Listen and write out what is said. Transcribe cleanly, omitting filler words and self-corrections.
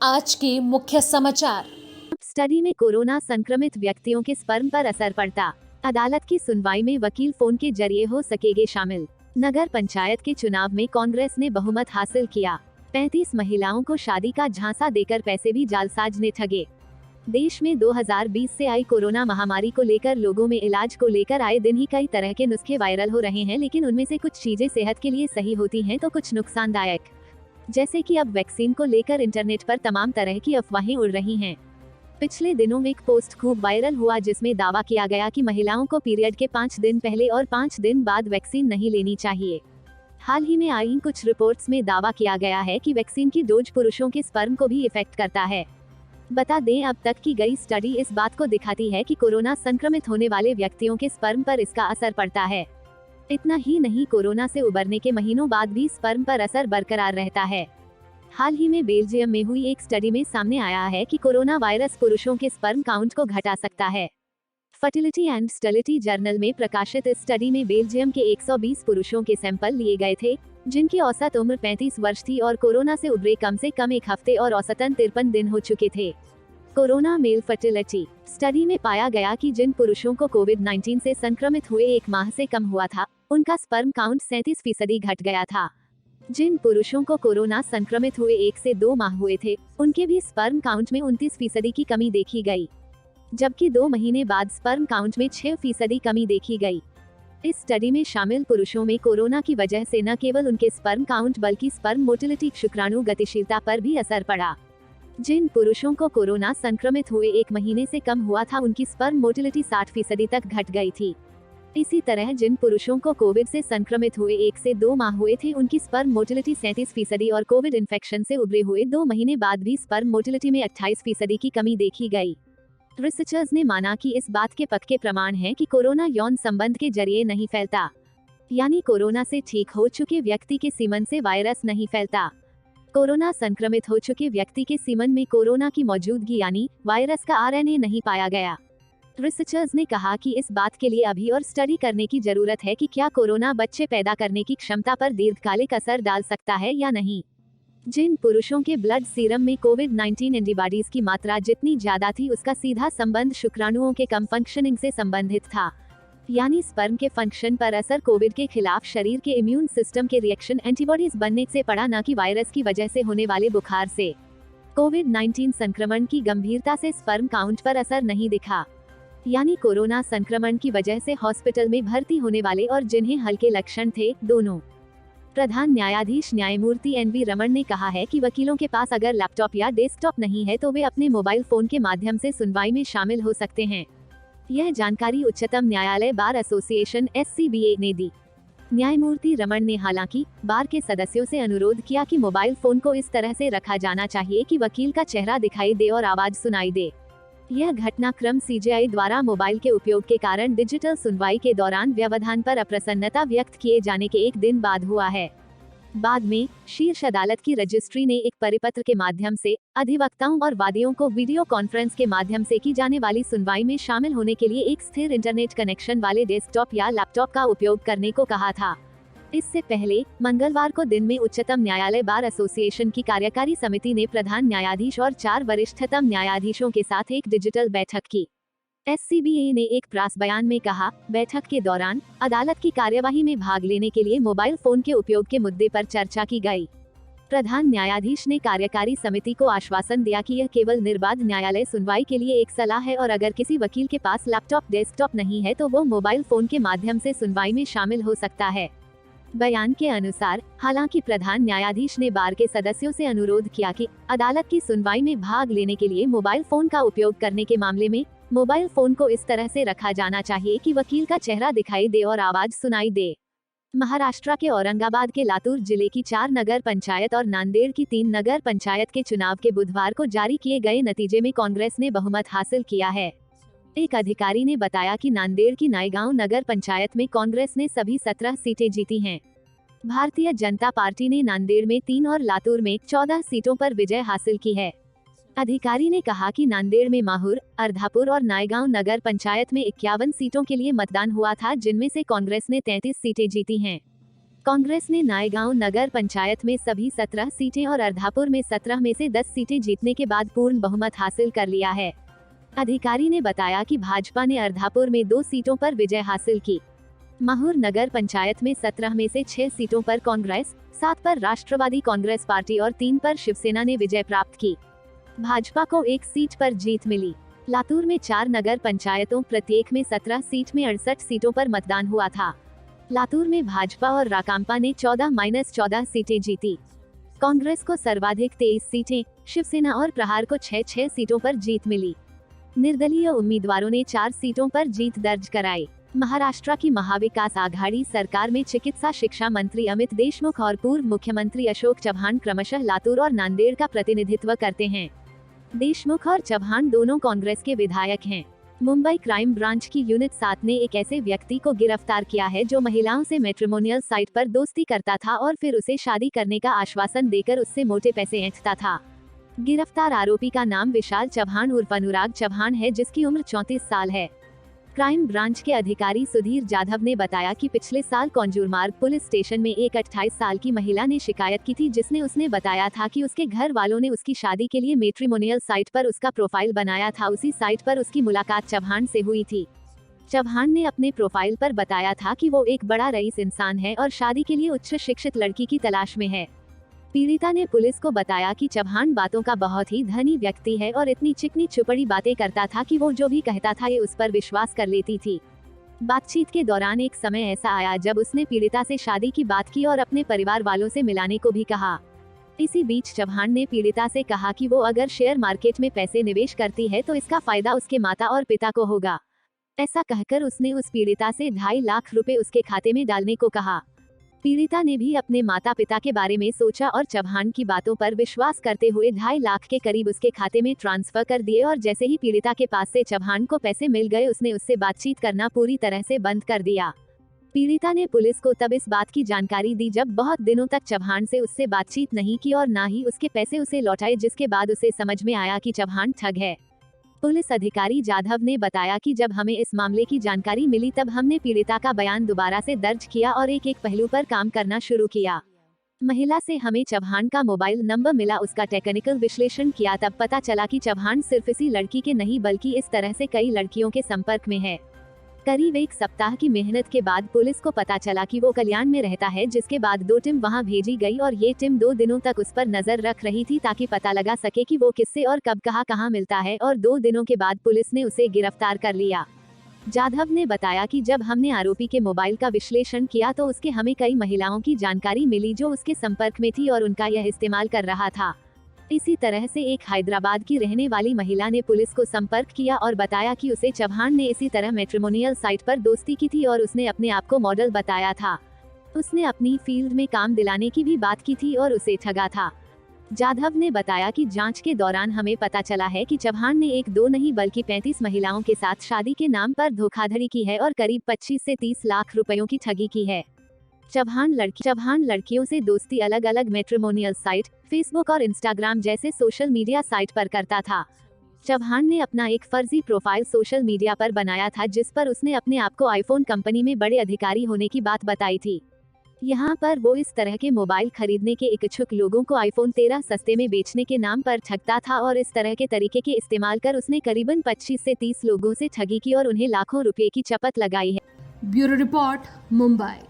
आज के मुख्य समाचार। स्टडी में कोरोना संक्रमित व्यक्तियों के स्पर्म पर असर पड़ता। अदालत की सुनवाई में वकील फोन के जरिए हो सकेंगे शामिल। नगर पंचायत के चुनाव में कांग्रेस ने बहुमत हासिल किया। 35 महिलाओं को शादी का झांसा देकर पैसे भी जालसाज ने ठगे। देश में 2020 से आई कोरोना महामारी को लेकर लोगों में इलाज को लेकर आए दिन ही कई तरह के नुस्खे वायरल हो रहे हैं, लेकिन उनमें से कुछ चीजें सेहत के लिए सही होती हैं तो कुछ नुकसानदायक। जैसे कि अब वैक्सीन को लेकर इंटरनेट पर तमाम तरह की अफवाहें उड़ रही हैं। पिछले दिनों में एक पोस्ट खूब वायरल हुआ जिसमें दावा किया गया कि महिलाओं को पीरियड के 5 दिन पहले और 5 दिन बाद वैक्सीन नहीं लेनी चाहिए। हाल ही में आई कुछ रिपोर्ट्स में दावा किया गया है कि वैक्सीन की डोज पुरुषों के स्पर्म को भी इफेक्ट करता है। बता दें, अब तक की गई स्टडी इस बात को दिखाती है कि कोरोना संक्रमित होने वाले व्यक्तियों के स्पर्म पर इसका असर पड़ता है। इतना ही नहीं, कोरोना से उबरने के महीनों बाद भी स्पर्म पर असर बरकरार रहता है। हाल ही में बेल्जियम में हुई एक स्टडी में सामने आया है कि कोरोना वायरस पुरुषों के स्पर्म काउंट को घटा सकता है। फर्टिलिटी एंड स्टेरिलिटी जर्नल में प्रकाशित इस स्टडी में बेल्जियम के 120 पुरुषों के सैंपल लिए गए थे, जिनकी औसत उम्र 35 वर्ष थी और कोरोना से उबरे कम से कम एक हफ्ते और औसतन 53 दिन हो चुके थे। कोरोना मेल फर्टिलिटी स्टडी में पाया गया कि जिन पुरुषों को कोविड-19 से संक्रमित हुए 1 माह से कम हुआ था, उनका स्पर्म काउंट 37% घट गया था। जिन पुरुषों को कोरोना संक्रमित हुए 1 से 2 माह हुए थे, उनके भी स्पर्म काउंट में 29% की कमी देखी गई, जबकि 2 महीने बाद स्पर्म काउंट में 6% कमी देखी गई। इस स्टडी में शामिल पुरुषों में कोरोना की वजह से न केवल उनके स्पर्म काउंट बल्कि स्पर्म मोटिलिटी शुक्राणु गतिशीलता पर भी असर पड़ा। जिन पुरुषों को कोरोना संक्रमित हुए 1 महीने से कम हुआ था, उनकी स्पर्म मोटिलिटी 60% तक घट गई थी। इसी तरह जिन पुरुषों को कोविड से संक्रमित हुए 1 से 2 माह हुए थे, उनकी स्पर्म मोटिलिटी 37% और कोविड इन्फेक्शन से उबरे हुए 2 महीने बाद भी स्पर्म मोटिलिटी में 28% की कमी देखी गई। रिसर्चर्स ने माना कि इस बात के पक्के प्रमाण हैं कि कोरोना यौन संबंध के जरिए नहीं फैलता, यानी कोरोना से ठीक हो चुके व्यक्ति के सीमन से वायरस नहीं फैलता। कोरोना संक्रमित हो चुके व्यक्ति के सीमन में कोरोना की मौजूदगी यानी वायरस का आरएनए नहीं पाया गया। रिसर्चर्स ने कहा कि इस बात के लिए अभी और स्टडी करने की जरूरत है कि क्या कोरोना बच्चे पैदा करने की क्षमता पर दीर्घकालिक असर डाल सकता है या नहीं। जिन पुरुषों के ब्लड सीरम में कोविड-19 एंटीबॉडीज की मात्रा जितनी ज्यादा थी, उसका सीधा संबंध शुक्राणुओं के कम फंक्शनिंग से संबंधित था, यानी स्पर्म के फंक्शन पर असर कोविड के खिलाफ शरीर के इम्यून सिस्टम के रिएक्शन एंटीबॉडीज बनने से पड़ा, न कि वायरस की वजह से होने वाले बुखार से। कोविड-19 संक्रमण की गंभीरता से स्पर्म काउंट पर असर नहीं दिखा, यानी कोरोना संक्रमण की वजह से हॉस्पिटल में भर्ती होने वाले और जिन्हें हल्के लक्षण थे, दोनों। प्रधान न्यायाधीश न्यायमूर्ति एन.वी. रमण ने कहा है कि वकीलों के पास अगर लैपटॉप या डेस्कटॉप नहीं है तो वे अपने मोबाइल फोन के माध्यम से सुनवाई में शामिल हो सकते हैं। यह जानकारी उच्चतम न्यायालय बार एसोसिएशन (SCBA) ने दी। न्यायमूर्ति रमण ने हालांकि बार के सदस्यों से अनुरोध किया कि मोबाइल फोन को इस तरह से रखा जाना चाहिए कि वकील का चेहरा दिखाई दे और आवाज सुनाई दे। यह घटनाक्रम CJI द्वारा मोबाइल के उपयोग के कारण डिजिटल सुनवाई के दौरान व्यवधान पर अप्रसन्नता व्यक्त किए जाने के 1 दिन बाद हुआ है। बाद में शीर्ष अदालत की रजिस्ट्री ने एक परिपत्र के माध्यम से अधिवक्ताओं और वादियों को वीडियो कॉन्फ्रेंस के माध्यम से की जाने वाली सुनवाई में शामिल होने के लिए एक स्थिर इंटरनेट कनेक्शन वाले डेस्कटॉप या लैपटॉप का उपयोग करने को कहा था। इससे पहले मंगलवार को दिन में उच्चतम न्यायालय बार एसोसिएशन की कार्यकारी समिति ने प्रधान न्यायाधीश और 4 वरिष्ठतम न्यायाधीशों के साथ एक डिजिटल बैठक की। SCBA ने एक प्रेस बयान में कहा, बैठक के दौरान अदालत की कार्यवाही में भाग लेने के लिए मोबाइल फोन के उपयोग के मुद्दे पर चर्चा की गई। प्रधान न्यायाधीश ने कार्यकारी समिति को आश्वासन दिया कि यह केवल निर्बाध न्यायालय सुनवाई के लिए एक सलाह है और अगर किसी वकील के पास लैपटॉप डेस्कटॉप नहीं है तो वो मोबाइल फोन के माध्यम से सुनवाई में शामिल हो सकता है। बयान के अनुसार, हालांकि प्रधान न्यायाधीश ने बार के सदस्यों से अनुरोध किया कि अदालत की सुनवाई में भाग लेने के लिए मोबाइल फोन का उपयोग करने के मामले में मोबाइल फोन को इस तरह से रखा जाना चाहिए कि वकील का चेहरा दिखाई दे और आवाज सुनाई दे। महाराष्ट्र के औरंगाबाद के लातूर जिले की 4 नगर पंचायत और नांदेड़ की 3 नगर पंचायत के चुनाव के बुधवार को जारी किए गए नतीजे में कांग्रेस ने बहुमत हासिल किया है। एक अधिकारी ने बताया कि नांदेड़ की नायगांव नगर पंचायत में कांग्रेस ने सभी 17 सीटें जीती हैं। भारतीय जनता पार्टी ने नांदेड़ में 3 और लातूर में 14 सीटों पर विजय हासिल की है। अधिकारी ने कहा कि नांदेड़ में माहुर, अर्धापुर और नायगांव नगर पंचायत में 51 सीटों के लिए मतदान हुआ था, जिनमें से कांग्रेस ने 33 सीटें जीती हैं। कांग्रेस ने नायगांव नगर पंचायत में सभी 17 सीटें और अर्धापुर में 17 में से 10 सीटें जीतने के बाद पूर्ण बहुमत हासिल कर लिया है। अधिकारी ने बताया कि भाजपा ने अर्धापुर में 2 सीटों पर विजय हासिल की। महूर नगर पंचायत में 17 में से 6 सीटों पर कांग्रेस, 7 पर राष्ट्रवादी कांग्रेस पार्टी और 3 पर शिवसेना ने विजय प्राप्त की। भाजपा को 1 सीट पर जीत मिली। लातूर में 4 नगर पंचायतों प्रत्येक में 17 सीट में 68 सीटों पर मतदान हुआ था। लातूर में भाजपा और राकांपा ने 14-14 सीटें जीती। कांग्रेस को सर्वाधिक 23 सीटें, शिवसेना और प्रहार को 6-6 सीटों पर जीत मिली। निर्दलीय उम्मीदवारों ने 4 सीटों पर जीत दर्ज कराई। महाराष्ट्र की महाविकास आघाड़ी सरकार में चिकित्सा शिक्षा मंत्री अमित देशमुख और पूर्व मुख्यमंत्री अशोक चव्हाण क्रमशः लातूर और नांदेड़ का प्रतिनिधित्व करते हैं। देशमुख और चव्हाण दोनों कांग्रेस के विधायक हैं। मुंबई क्राइम ब्रांच की यूनिट 7 ने एक ऐसे व्यक्ति को गिरफ्तार किया है जो महिलाओं से मैट्रिमोनियल साइट पर दोस्ती करता था और फिर उसे शादी करने का आश्वासन देकर उससे मोटे पैसे ऐंठता था। गिरफ्तार आरोपी का नाम विशाल चव्हाण उर्फ अनुराग चव्हाण है, जिसकी उम्र 34 साल है। क्राइम ब्रांच के अधिकारी सुधीर जाधव ने बताया कि पिछले साल कौंजूरमार्ग पुलिस स्टेशन में एक 28 साल की महिला ने शिकायत की थी, जिसने उसने बताया था कि उसके घर वालों ने उसकी शादी के लिए मैट्रिमोनियल साइट पर उसका प्रोफाइल बनाया था। उसी साइट पर उसकी मुलाकात चव्हाण से हुई थी। चव्हाण ने अपने प्रोफाइल पर बताया था कि वो एक बड़ा रईस इंसान है और शादी के लिए उच्च शिक्षित लड़की की तलाश में है। पीड़िता ने पुलिस को बताया कि चव्हाण बातों का बहुत ही धनी व्यक्ति है और इतनी चिकनी चुपड़ी बातें करता था कि वो जो भी कहता था ये उस पर विश्वास कर लेती थी। बातचीत के दौरान एक समय ऐसा आया जब उसने पीड़िता से शादी की बात की और अपने परिवार वालों से मिलाने को भी कहा। इसी बीच चव्हाण ने पीड़िता से कहा कि वो अगर शेयर मार्केट में पैसे निवेश करती है तो इसका फायदा उसके माता और पिता को होगा। ऐसा कहकर उसने उस पीड़िता से 2.5 लाख रुपए उसके खाते में डालने को कहा। पीड़िता ने भी अपने माता पिता के बारे में सोचा और चव्हाण की बातों पर विश्वास करते हुए 2.5 लाख के करीब उसके खाते में ट्रांसफर कर दिए और जैसे ही पीड़िता के पास से चव्हाण को पैसे मिल गए उसने उससे बातचीत करना पूरी तरह से बंद कर दिया। पीड़िता ने पुलिस को तब इस बात की जानकारी दी जब बहुत दिनों तक चव्हाण से उससे बातचीत नहीं की और ना ही उसके पैसे उसे लौटाए, जिसके बाद उसे समझ में आया कि चव्हाण ठग है। पुलिस अधिकारी जाधव ने बताया कि जब हमें इस मामले की जानकारी मिली तब हमने पीड़िता का बयान दोबारा से दर्ज किया और एक पहलू पर काम करना शुरू किया। महिला से हमें चव्हाण का मोबाइल नंबर मिला, उसका टेक्निकल विश्लेषण किया, तब पता चला कि चव्हाण सिर्फ इसी लड़की के नहीं बल्कि इस तरह से कई लड़कियों के संपर्क में है। करीब 1 सप्ताह की मेहनत के बाद पुलिस को पता चला कि वो कल्याण में रहता है, जिसके बाद 2 टीम वहां भेजी गई और ये टीम 2 दिनों तक उस पर नजर रख रही थी ताकि पता लगा सके कि वो किससे और कब कहां मिलता है, और 2 दिनों के बाद पुलिस ने उसे गिरफ्तार कर लिया। जाधव ने बताया कि जब हमने आरोपी के मोबाइल का विश्लेषण किया तो उसके हमें कई महिलाओं की जानकारी मिली जो उसके संपर्क में थी और उनका यह इस्तेमाल कर रहा था। इसी तरह से एक हैदराबाद की रहने वाली महिला ने पुलिस को संपर्क किया और बताया कि उसे चव्हाण ने इसी तरह मैट्रिमोनियल साइट पर दोस्ती की थी और उसने अपने आप को मॉडल बताया था। उसने अपनी फील्ड में काम दिलाने की भी बात की थी और उसे ठगा था। जाधव ने बताया कि जांच के दौरान हमें पता चला है कि चव्हाण ने 1-2 नहीं बल्कि 35 महिलाओं के साथ शादी के नाम पर धोखाधड़ी की है और करीब 25 से 30 लाख रुपयों की ठगी की है। चव्हाण लड़कियों से दोस्ती अलग अलग मैट्रिमोनियल साइट, फेसबुक और इंस्टाग्राम जैसे सोशल मीडिया साइट पर करता था। चव्हाण ने अपना एक फर्जी प्रोफाइल सोशल मीडिया पर बनाया था जिस पर उसने अपने आप को आईफोन कंपनी में बड़े अधिकारी होने की बात बताई थी। यहाँ पर वो इस तरह के मोबाइल खरीदने के इच्छुक लोगों को आईफोन 13 सस्ते में बेचने के नाम पर ठगता था और इस तरह के तरीके के इस्तेमाल कर उसने करीबन 25 से 30 लोगों से ठगी की और उन्हें लाखों रुपए की चपत लगाई है। Bureau report, Mumbai.